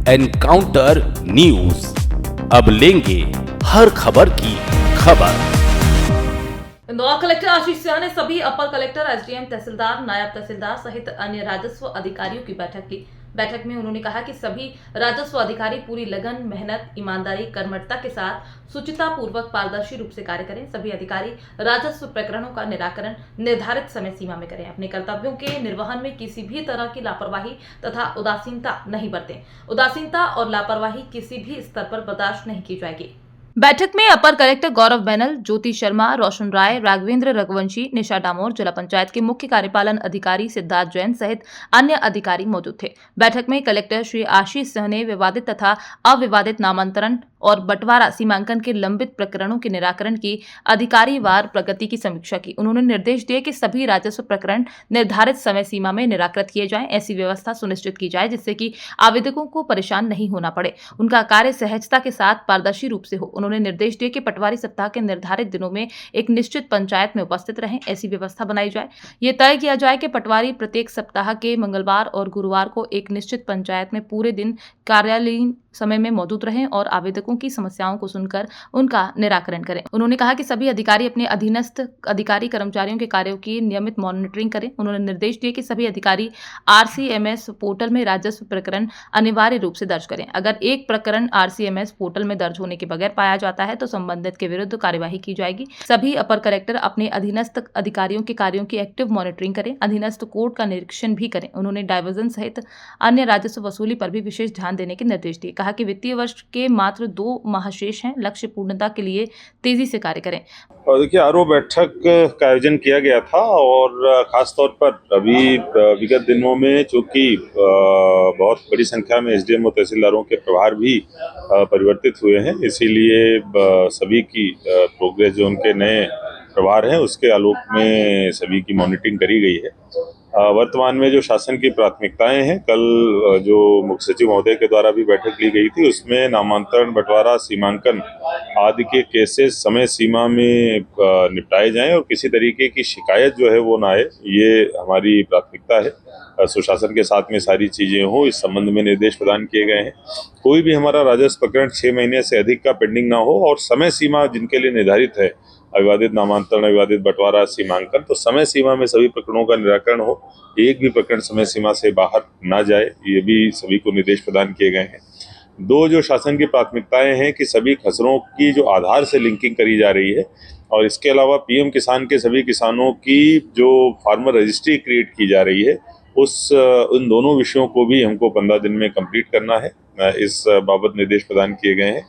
Encounter news, अब लेंगे हर खबर की खबर। इंदौर कलेक्टर आशीष सिंह ने सभी अपर कलेक्टर, एसडीएम, तहसीलदार, नायब तहसीलदार सहित अन्य राजस्व अधिकारियों की बैठक की। बैठक में उन्होंने कहा कि सभी राजस्व अधिकारी पूरी लगन, मेहनत, ईमानदारी, कर्मठता के साथ शुचिता पूर्वक पारदर्शी रूप से कार्य करें। सभी अधिकारी राजस्व प्रकरणों का निराकरण निर्धारित समय सीमा में करें। अपने कर्तव्यों के निर्वहन में किसी भी तरह की लापरवाही तथा उदासीनता नहीं बरतें। उदासीनता और लापरवाही किसी भी स्तर पर बर्दाश्त नहीं की जाएगी। बैठक में अपर कलेक्टर गौरव बैनल, ज्योति शर्मा, रोशन राय, राघवेंद्र रघुवंशी, निशा डामोर, जिला पंचायत के मुख्य कार्यपालन अधिकारी सिद्धार्थ जैन सहित अन्य अधिकारी मौजूद थे। बैठक में कलेक्टर श्री आशीष सिंह ने विवादित तथा अविवादित नामांतरण और बंटवारा सीमांकन के लंबित प्रकरणों के निराकरण की अधिकारीवार प्रगति की समीक्षा की। उन्होंने निर्देश दिए कि सभी राजस्व प्रकरण निर्धारित समय सीमा में निराकृत किए जाएं। ऐसी व्यवस्था सुनिश्चित की जाए जिससे कि आवेदकों को परेशान नहीं होना पड़े, उनका कार्य सहजता के साथ पारदर्शी रूप से हो। उन्होंने निर्देश दिए कि पटवारी सप्ताह के निर्धारित दिनों में एक निश्चित पंचायत में उपस्थित रहें, ऐसी व्यवस्था बनाई जाए। ये तय किया जाए कि पटवारी प्रत्येक सप्ताह के मंगलवार और गुरुवार को एक निश्चित पंचायत में पूरे दिन कार्यालयीन समय में मौजूद रहें और आवेदकों की समस्याओं को सुनकर उनका निराकरण करें। उन्होंने कहा कि सभी अधिकारी अपने अधीनस्थ अधिकारी कर्मचारियों के कार्यों की नियमित मॉनिटरिंग करें। उन्होंने निर्देश दिए कि सभी अधिकारी आरसीएमएस पोर्टल में राजस्व प्रकरण अनिवार्य रूप से दर्ज करें। अगर एक प्रकरण आरसीएमएस पोर्टल में दर्ज होने के बगैर पाया जाता है तो संबंधित के विरुद्ध कार्यवाही की जाएगी। सभी अपर कलेक्टर अपने अधीनस्थ अधिकारियों के कार्यों की एक्टिव मॉनिटरिंग करें, अधीनस्थ कोर्ट का निरीक्षण भी करें। उन्होंने डायवर्जन सहित अन्य राजस्व वसूली पर भी विशेष ध्यान देने के निर्देश दिए। कहा कि वित्तीय वर्ष के मात्र 2 माह शेष हैं, लक्ष्य पूर्णता के लिए तेजी से कार्य करें। और देखिए, आरओ बैठक का आयोजन किया गया था और खास तौर पर अभी विगत दिनों में चूंकि बहुत बड़ी संख्या में एसडीएम और तहसीलदारों के प्रभार भी परिवर्तित हुए हैं, इसीलिए सभी की प्रोग्रेस जो उनके नए प्रभार हैं उसके आलोक में सभी की मॉनिटरिंग करी गई है। वर्तमान में जो शासन की प्राथमिकताएं हैं, कल जो मुख्य सचिव महोदय के द्वारा भी बैठक ली गई थी उसमें नामांतरण, बंटवारा, सीमांकन आदि के केसेस समय सीमा में निपटाए जाएं और किसी तरीके की शिकायत जो है वो ना आए, ये हमारी प्राथमिकता है। सुशासन के साथ में सारी चीजें हो, इस संबंध में निर्देश प्रदान किए गए हैं। कोई भी हमारा राजस्व प्रकरण 6 महीने से अधिक का पेंडिंग ना हो और समय सीमा जिनके लिए निर्धारित है, अविवादित नामांतरण, अविवादित बंटवारा, सीमांकन, तो समय सीमा में सभी प्रकरणों का निराकरण हो, एक भी प्रकरण समय सीमा से बाहर ना जाए, ये भी सभी को निर्देश प्रदान किए गए हैं। 2 जो शासन की प्राथमिकताएं हैं कि सभी खसरों की जो आधार से लिंकिंग करी जा रही है और इसके अलावा पीएम किसान के सभी किसानों की जो फार्मर रजिस्ट्री क्रिएट की जा रही है, उन दोनों विषयों को भी हमको 15 दिन में कंप्लीट करना है। इस बाबत निर्देश प्रदान किए गए हैं।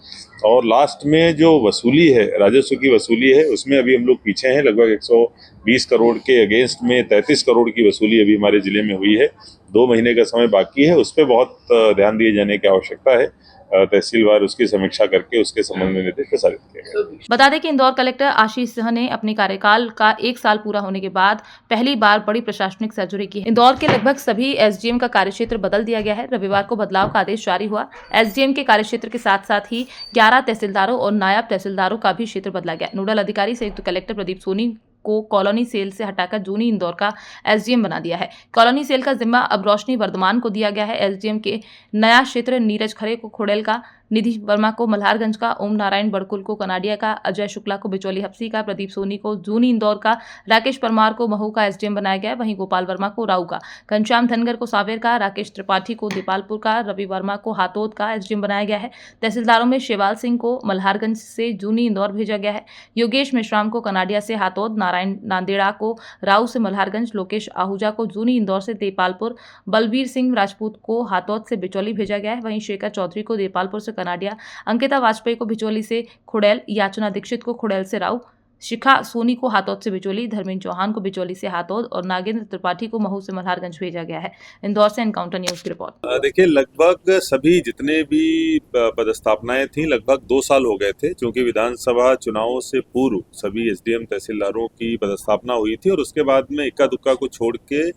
और लास्ट में जो वसूली है, राजस्व की वसूली है, उसमें अभी हम लोग पीछे हैं। लगभग 120 करोड़ के अगेंस्ट में 33 करोड़ की वसूली अभी हमारे जिले में हुई है। 2 महीने का समय बाकी है, उस पर बहुत ध्यान दिए जाने की आवश्यकता है। तहसीलवार उसकी समीक्षा करके उसके संबंध में निर्देश प्रसारित किए गए। बता दें कि इंदौर कलेक्टर आशीष सिंह ने अपने कार्यकाल का 1 साल पूरा होने के बाद पहली बार बड़ी प्रशासनिक सर्जरी की है। इंदौर के लगभग सभी एसडीएम का कार्यक्षेत्र बदल दिया गया है। रविवार को बदलाव का आदेश जारी हुआ। एसडीएम के कार्यक्षेत्र के साथ साथ ही 11 तहसीलदारों और नायब तहसीलदारों का भी क्षेत्र बदला गया। नोडल अधिकारी संयुक्त कलेक्टर प्रदीप सोनी को कॉलोनी सेल से हटाकर जूनी इंदौर का एसडीएम बना दिया है। कॉलोनी सेल का जिम्मा अब रोशनी वर्धमान को दिया गया है। एसडीएम के नया क्षेत्र नीरज खरे को खुड़ैल का, निधि वर्मा को मल्हारगंज का, ओम नारायण बड़कुल को कनाडिया का, अजय शुक्ला को बिचौली हप्सी का, प्रदीप सोनी को जूनी इंदौर का, राकेश परमार को महू का एसडीएम बनाया गया है। वहीं गोपाल वर्मा को राऊ का, घनश्याम धनगर को सावेर का, राकेश त्रिपाठी को दीपालपुर का, रवि वर्मा को हातोद का एसडीएम बनाया गया है। तहसीलदारों में शिवाल सिंह को मल्हारगंज से जूनी इंदौर भेजा गया है। योगेश मेश्राम को कनाडिया से हातोद, नारायण नांदेड़ा को राऊ से मल्हारगंज, लोकेश आहूजा को जूनी इंदौर से दीपालपुर, बलबीर सिंह राजपूत को हातोद से बिचौली भेजा गया है। वहीं शेखर चौधरी को दीपालपुर से कनाडिया, अंकिता वाजपेयी को बिचौली से खुड़ैल, याचना दीक्षित को खुड़ैल से राऊ, शिखा सोनी को हातोद से बिचौली, धर्मेंद्र चौहान को बिचौली से हातोद और नागेंद्र त्रिपाठी को महू से मल्हारगंज भेजा गया है। इंदौर से एनकाउंटर न्यूज की रिपोर्ट। देखिए, लगभग सभी जितने भी पदस्थापनाएं थी लगभग 2 साल हो गए थे, क्योंकि विधानसभा चुनावों से पूर्व सभी एसडीएम तहसीलदारों की पदस्थापना हुई थी और उसके बाद में इक्का दुक्का को छोड़ के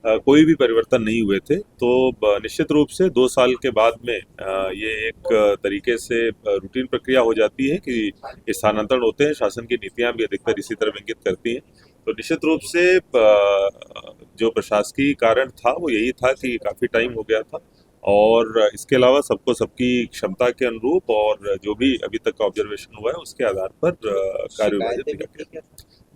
कोई भी परिवर्तन नहीं हुए थे। तो निश्चित रूप से 2 साल के बाद में ये एक तरीके से रूटीन प्रक्रिया हो जाती है कि स्थानांतरण होते हैं। शासन की नीतियां भी अधिकतर इसी तरफ इंगित करती हैं। तो निश्चित रूप से जो प्रशासकीय कारण था वो यही था कि काफ़ी टाइम हो गया था और इसके अलावा सबको सबकी क्षमता के अनुरूप और जो भी अभी तक का ऑब्जर्वेशन हुआ है उसके आधार पर कार्य विभाजित किया गया।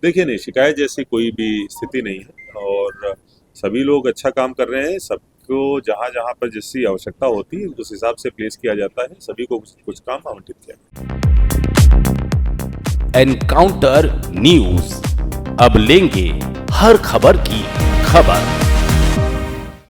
देखिए नहीं, शिकायत जैसी कोई भी स्थिति नहीं है और सभी लोग अच्छा काम कर रहे हैं। सबको जहां जहां पर जिसकी आवश्यकता होती है उस हिसाब से प्लेस किया जाता है। सभी को कुछ काम आवंटित किया। एनकाउंटर न्यूज, अब लेंगे हर खबर की खबर।